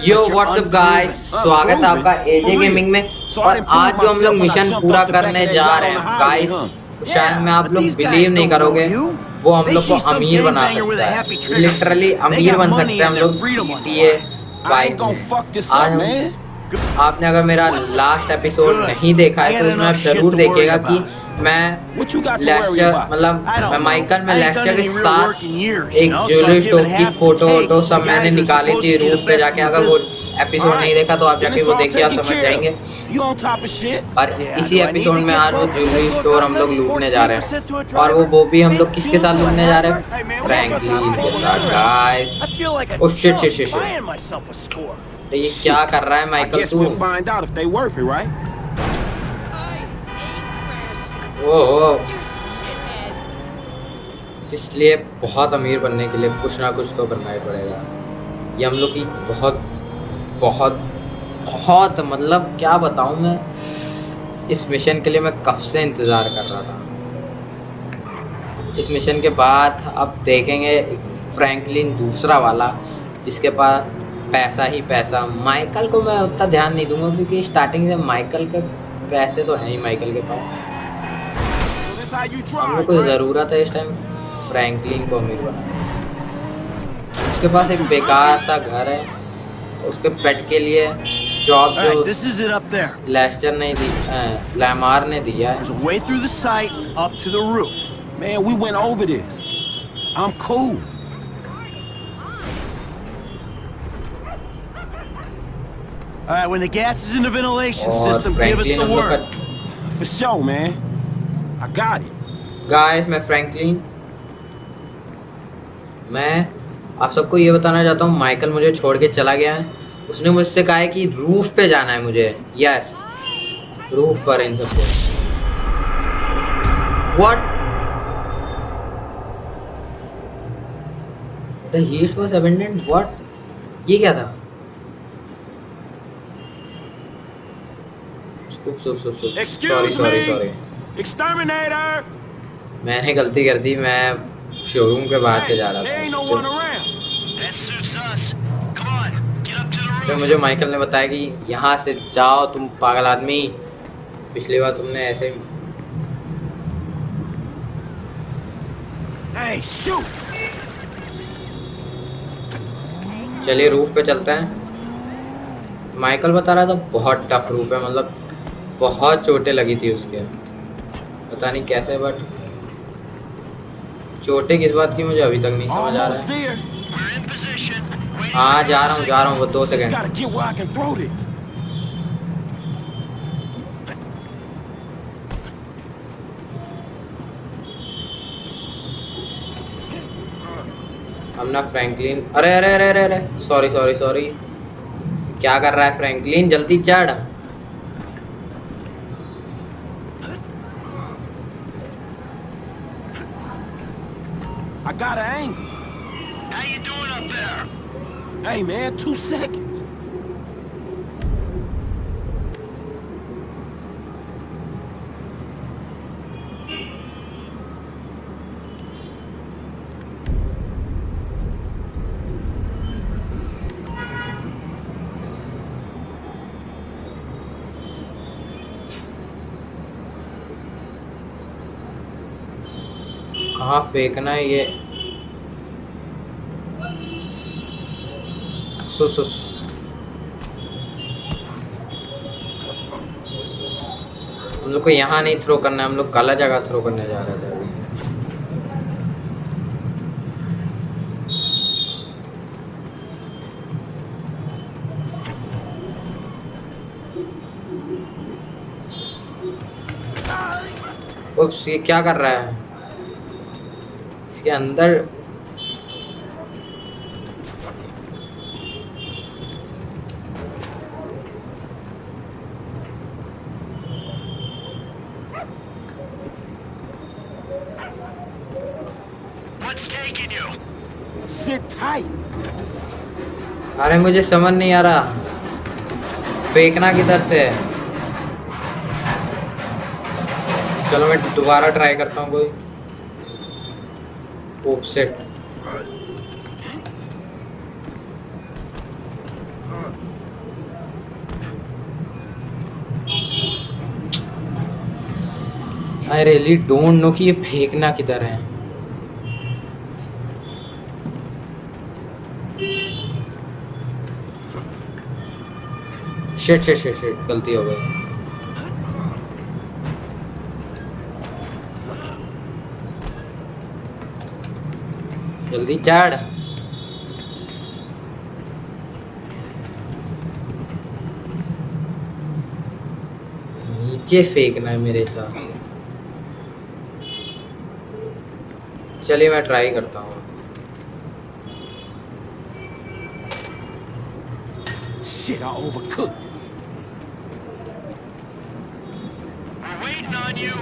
यो WhatsApp guys, स्वागत है आपका एजे गेमिंग में। और आज जो हम लोग मिशन पूरा करने जा रहे हैं गाइस, शायद में आप लोग बिलीव नहीं करोगे, वो हम लोग को अमीर बना सकता है। लिटरली अमीर बन सकते हैं हम लोग GTA 5 में। आज आपने अगर मेरा लास्ट एपिसोड नहीं देखा है तो उसमें आप जरूर देखिएगा कि मैं लेस्टर मतलब मैं माइकल में लेस्टर के साथ एक ज्वेलरी स्टोर की फोटो सब मैंने निकाली थी रूफ पे जाके। अगर वो एपिसोड नहीं देखा तो आप जाके वो देखिए, आप समझ जाएंगे। और इसी एपिसोड में आज वो ज्वेलरी स्टोर हम लोग लूटने जा रहे हैं, और वो भी हम लोग किसके साथ लूटने जा रहे हैं? फ्रैंकलिन के साथ guys. Oh shit shit shit shit, ये क्या कर रहा है माइकल तू? ओहो, इसलिए बहुत अमीर बनने के लिए कुछ ना कुछ तो करना ही पड़ेगा। ये हम लोग की बहुत बहुत बहुत मतलब क्या बताऊं मैं, इस मिशन के लिए मैं कब से इंतज़ार कर रहा था। इस मिशन के बाद अब देखेंगे फ्रैंकलिन दूसरा वाला, जिसके पास पैसा ही पैसा। माइकल को मैं उतना ध्यान नहीं दूंगा क्योंकि स्टार्टिंग से माइकल के पैसे तो हैं ही माइकल के पास। हम लोग को ज़रूरत है इस टाइम फ्रैंकलिन को अमीर बनाने। उसके पास एक बेकार सा घर है, उसके पेट के लिए जॉब जो लेस्टर ने दी, लैमार ने दिया है। Man, we went over this. I'm cool. All right, when the gas is in the ventilation system, give us the word. For sure, man. I got it. Guys, मैं Franklin, मैं आप सबको ये बताना चाहता हूँ, माइकल मुझे छोड़ के चला गया है। उसने मुझसे कहा है कि रूफ पे जाना है मुझे। यस, रूफ पर इन सबको। What? The heat was abandoned. What? ये क्या था? Sorry. Exterminator. मैंने गलती कर दी, मैं शोरूम के बाहर से जा रहा था। तो मुझे माइकल ने बताया कि यहाँ से जाओ तुम पागल आदमी, पिछली बार तुमने ऐसे। Hey, shoot. चलिए रूफ पे चलते हैं। माइकल बता रहा था बहुत टफ रूफ है, मतलब बहुत चोटें लगी थी उसके, पता नहीं कैसे, बट चोटें किस बात की मुझे अभी तक नहीं समझ आ रहा है। हाँ जा रहा हूँ वो 2 सेकंड। हम ना फ्रैंकलिन, अरे सॉरी क्या कर रहा है फ्रैंकलिन? जल्दी चढ़। I got an angle. How you doing up there? Hey, man, 2 seconds. कहाँ फेंकना है ये? हम लोग को यहाँ नहीं थ्रो करना है, हम लोग गलत जगह थ्रो करने जा रहे थे अभी। उप्स, ये क्या कर रहा है? इसके अंदर Sit tight. अरे मुझे समझ नहीं आ रहा फेंकना किधर से है। चलो मैं दोबारा ट्राई करता हूँ कोई। Oh shit. I really don't know कि ये फेंकना किधर है। शिट शिट शिट शिट, गलती हो गई। जल्दी चढ़। नीचे फेंकना है मेरे साथ। चलिए मैं ट्राई करता हूँ। Shit, I overcooked. We're waiting on you.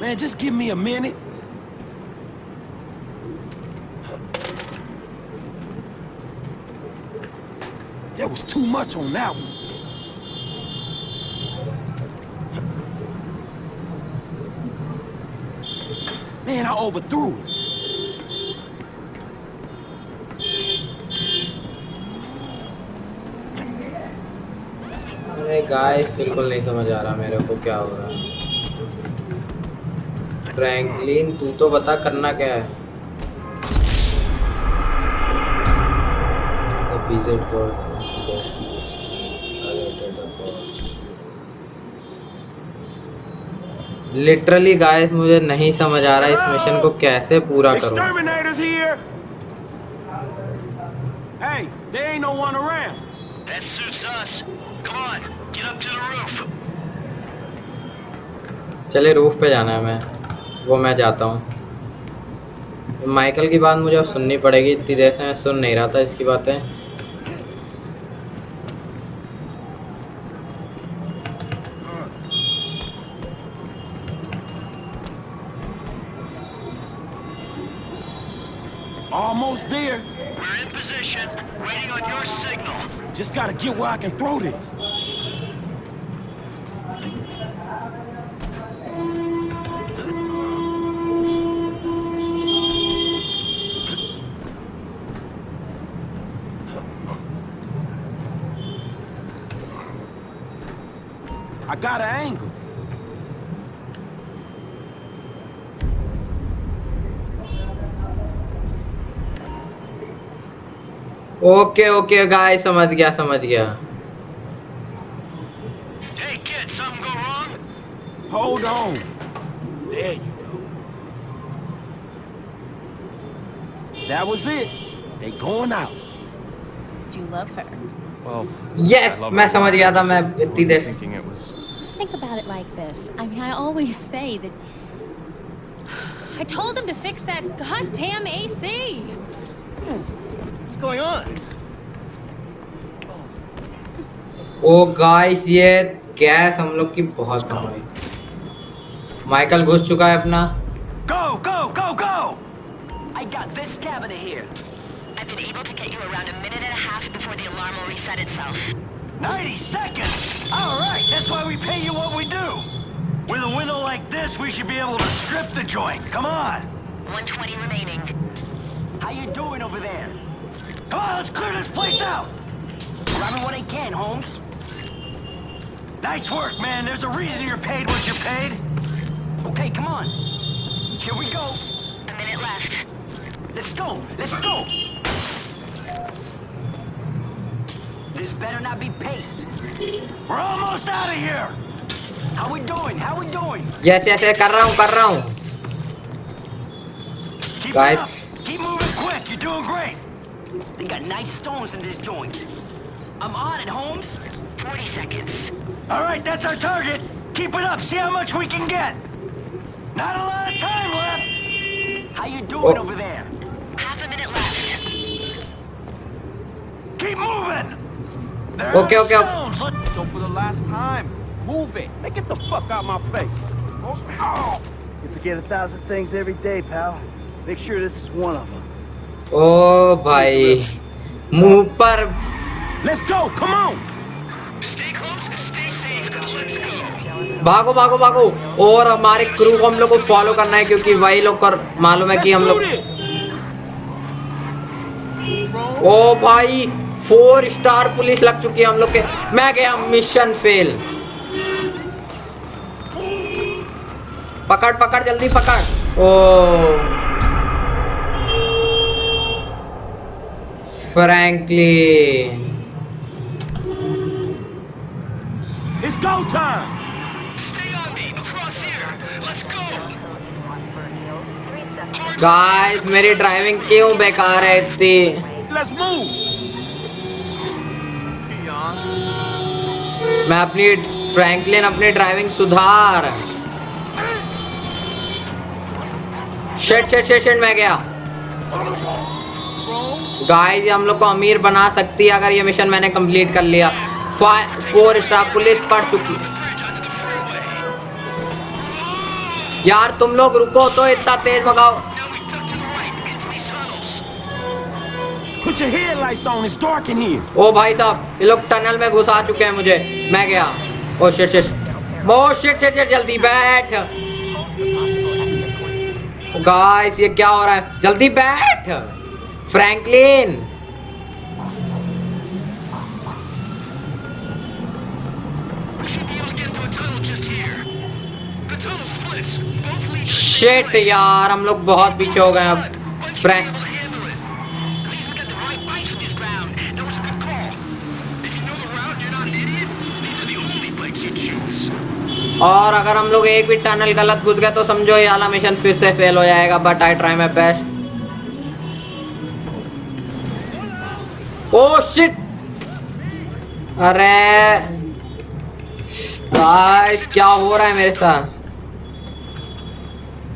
Man, just give me a minute. That was too much on that one. Man, I overthrew it. अरे गाइस बिल्कुल नहीं समझ आ रहा मेरे को क्या हो रहा है। फ्रैंकलिन तू तो बता करना क्या है। लिटरली गाइस मुझे नहीं समझ आ रहा इस मिशन को कैसे पूरा करूं। Exterminators here. Hey, there ain't no one around. That suits us. Come on, get up to the roof. चले रूफ पे जाना है मैं, वो मैं जाता हूँ। माइकल की बात मुझे अब सुननी पड़ेगी, इतनी देर से मैं सुन नहीं रहा था इसकी बातें। Almost there. We're in position, waiting on your signal. Just gotta get where I can throw this. I got an angle. Okay okay guys, समझ गया समझ गया। Hey kid, something go wrong? Hold on. There you go. That was it. They going out. Do you love her? Well, yes मैं समझ गया था, मैं इतनी देर thinking it was. Think about it like this. I mean, I always say that. I told him to fix that goddamn AC. What's going on? Oh guys ये gas हम लोग की बहुत कम है। माइकल घुस चुका है अपना। Go, go, go, go! I got this cabinet here. I've been able to get you around a minute and a half before the alarm will reset itself. 90 seconds! All right, that's why we pay you what we do. With a window like this, we should be able to strip the joint. Come on! 120 remaining. How you doing over there? Come on, let's clear this place out! Grabbing what I can, Holmes. Nice work, man. There's a reason you're paid what you're paid. Okay, come on. Here we go. A minute left. Let's go. Let's go. This better not be paste. We're almost out of here! How we doing? How we doing? Yes yes कर रहा हूँ कर रहा हूँ। Keep Guys. it up. Keep moving quick. You're doing great. They got nice stones in this joint. I'm on it, Holmes. 40 seconds. All right, that's our target. Keep it up. See how much we can get. Not a lot of time left. How you doing Oh. over there? Half a minute left. Keep moving. There Okay, are okay. stones. Let's So for the last time, move it. Hey, get the fuck out my face. Oh. You forget 1,000 things every day, pal. Make sure this is one of them. ओ भाई मुंह पर। Let's go. Come on. Stay close and stay safe. Let's go. भागो भागो भागो। और हमारे crew को हम लोग को फॉलो करना है क्योंकि वही लोग कर मालूम है कि Let's हम do लोग। this. ओ भाई 4 स्टार पुलिस लग चुकी है हम लोग के। मैं गया, मिशन फेल। पकड़ पकड़, जल्दी पकड़। ओ Franklin, It's go time. Stay on me. Across here. Let's go. Guys मेरी ड्राइविंग क्यों बेकार है इतनी? Let's move. मैं अपनी फ्रैंकलिन, अपनी ड्राइविंग सुधार। शिट शिट शिट शिट, मैं गया। गाइस ये हम लोग को अमीर बना सकती है अगर ये मिशन मैंने कंप्लीट कर लिया। 4 स्टार पुलिस पड़ चुकी। यार तुम लोग रुको तो, इतना तेज भगाओ। Put your headlights on. It's dark in here. ओ भाई साहब, ये लोग टनल में घुसा चुके हैं मुझे। मैं गया। Oh shit shit, oh shit shit shit, जल्दी बैठ। गाइस ये क्या हो रहा है? जल्दी बैठ फ्रैंकलिन। शिट यार, हम लोग बहुत पीछे हो गए अब। फ्रैंक और अगर हम लोग एक भी टनल गलत घुस गए तो समझो ये वाला मिशन फिर से फेल हो जाएगा। But I try my best. Oh shit, अरे गाइस क्या हो रहा है मेरे साथ?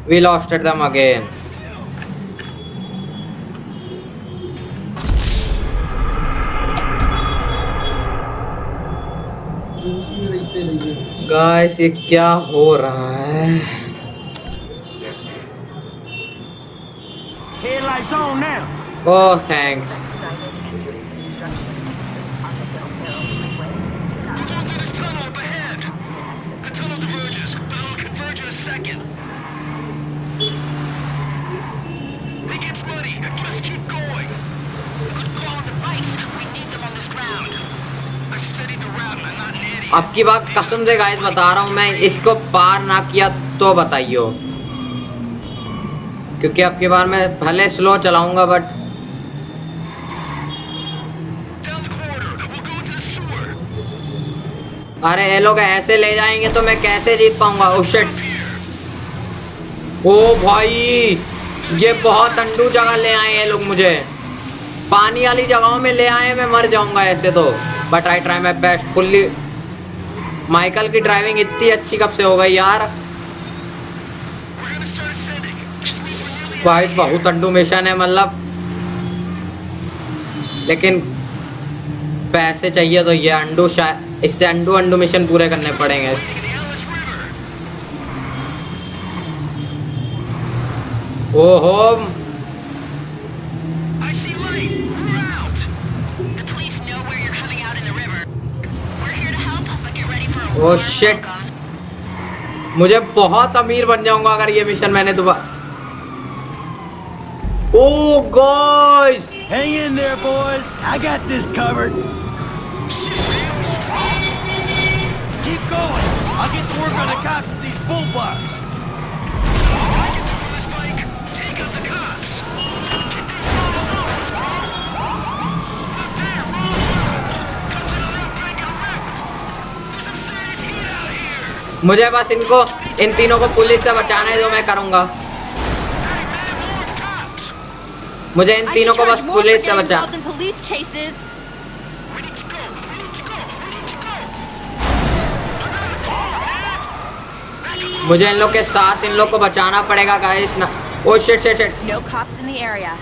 We lost them again. Guys ये क्या हो रहा है? Headlights on now. Oh thanks. अब की बात कसम से गाइस बता रहा हूँ, मैं इसको पार ना किया तो बताइयो, क्योंकि अब की बार मैं भले स्लो चलाऊंगा बट अरे ये लोग ऐसे ले जाएंगे तो मैं कैसे जीत पाऊंगा? ओह शिट, ओ भाई ये बहुत अंडू जगह ले आए ये लोग, मुझे पानी वाली जगहों में ले आए, मैं मर जाऊंगा ऐसे तो। But I try my best fully. Michael की ड्राइविंग इतनी अच्छी कब से हो गई यार? भाई बहुत अंडू मिशन है मतलब, लेकिन पैसे चाहिए तो ये अंडू शायद इससे अंडू मिशन पूरे करने पड़ेंगे। ओहो ओह शिट, मुझे बहुत अमीर बन जाऊंगा अगर ये मिशन मैंने दोबारा। ओह guys, Hang in there, boys. I got this covered. Keep going. I'll get to work on the cops with these bullbugs. मुझे बस इनको, इन तीनों को पुलिस से बचाना है जो मैं करूंगा। मुझे इन तीनों को बस पुलिस से बचा। मुझे इन लोग के साथ इन लोग को बचाना पड़ेगा गाइस ना। Oh shit shit shit. No cops in the area.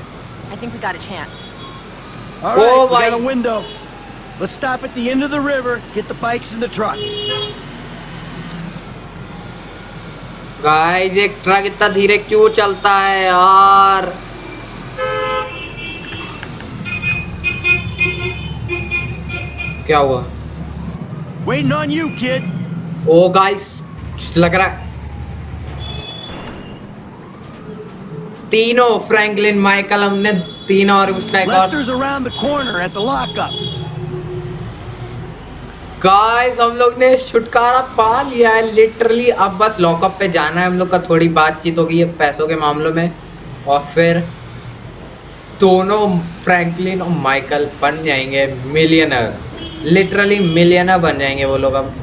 I think we got a chance. All right, Oh, we got my- a window. Let's stop at the end of the river, get the bikes in the truck. Guys ये truck इतना धीरे क्यों चलता है यार? क्या हुआ? Waiting on you, kid. Oh guys लग रहा है तीनों फ्रैंकलिन, माइकल, हमने 3 और उसका एक और। Lester's around the corner at the lockup. Guys हम लोग ने छुटकारा पा लिया है लिटरली। अब बस लॉकअप पे जाना है हम लोग का। थोड़ी बातचीत होगी है पैसों के मामलों में और फिर दोनों फ्रैंकलिन और माइकल बन जाएंगे मिलियनर। लिटरली मिलियनर बन जाएंगे वो लोग अब।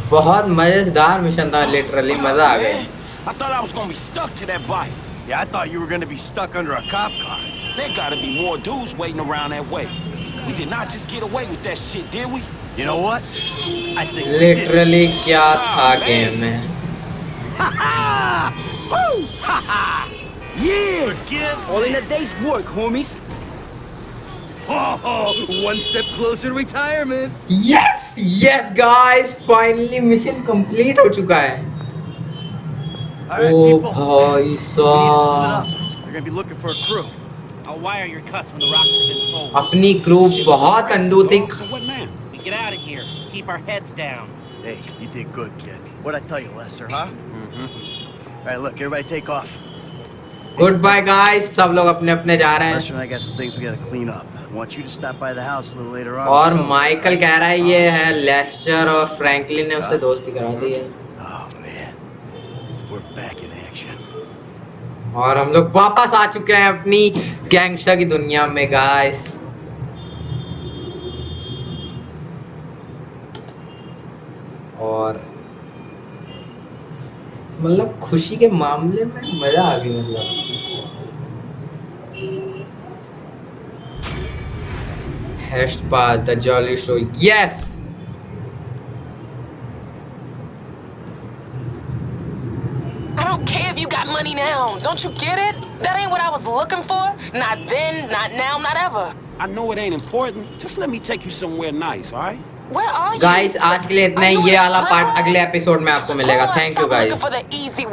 बहुत मजेदार मिशन था लिटरली, मजा आ गया। I thought I was gonna be stuck to that bike. Yeah, I thought you were gonna be stuck under a cop car. There gotta be more dudes waiting around that way. We did not just get away with that shit, did we? You know what? I think we did. Literally क्या था game में। Ha ha! Woo! Ha ha! Yeah! Get All in a day's work, homies. Oh, one step closer to retirement. Yes yes guys, finally mission complete हो चुका है। All right, ओ people. भाई We need to split साहब, up. They're gonna be looking for a crew. I'll wire your cuts when the rocks have been sold. अपनी crew बहुत undo थी। So what now? We get out of here. Keep our heads down. Hey, you did good, kid. What'd I tell you, Lester, huh? All right, look, everybody take off. Goodbye guys, सब लोग अपने अपने जा रहे Lester हैं। and I got some things we gotta clean up. I want you to stop by the house a little later on. और So- Michael कह रहा है ये है लेस्टर और फ्रैंकलिन ने उससे दोस्ती करा दी है। Oh, man. We're back in action. और हम लोग वापस आ चुके हैं अपनी गैंगस्टर की दुनिया में गाइस। और मतलब खुशी के मामले में मजा आ गई। मतलब हैशपाथ the jolly show, yes. I don't care if you got money now. Don't you get it? That ain't what I was looking for. Not then, not now, not ever. I know it ain't important. Just let me take you somewhere nice, all right? Where are you? Guys आज के लिए इतना ही। ये वाला part अगले episode में आपको मिलेगा। Thank you Stop looking guys. for the easy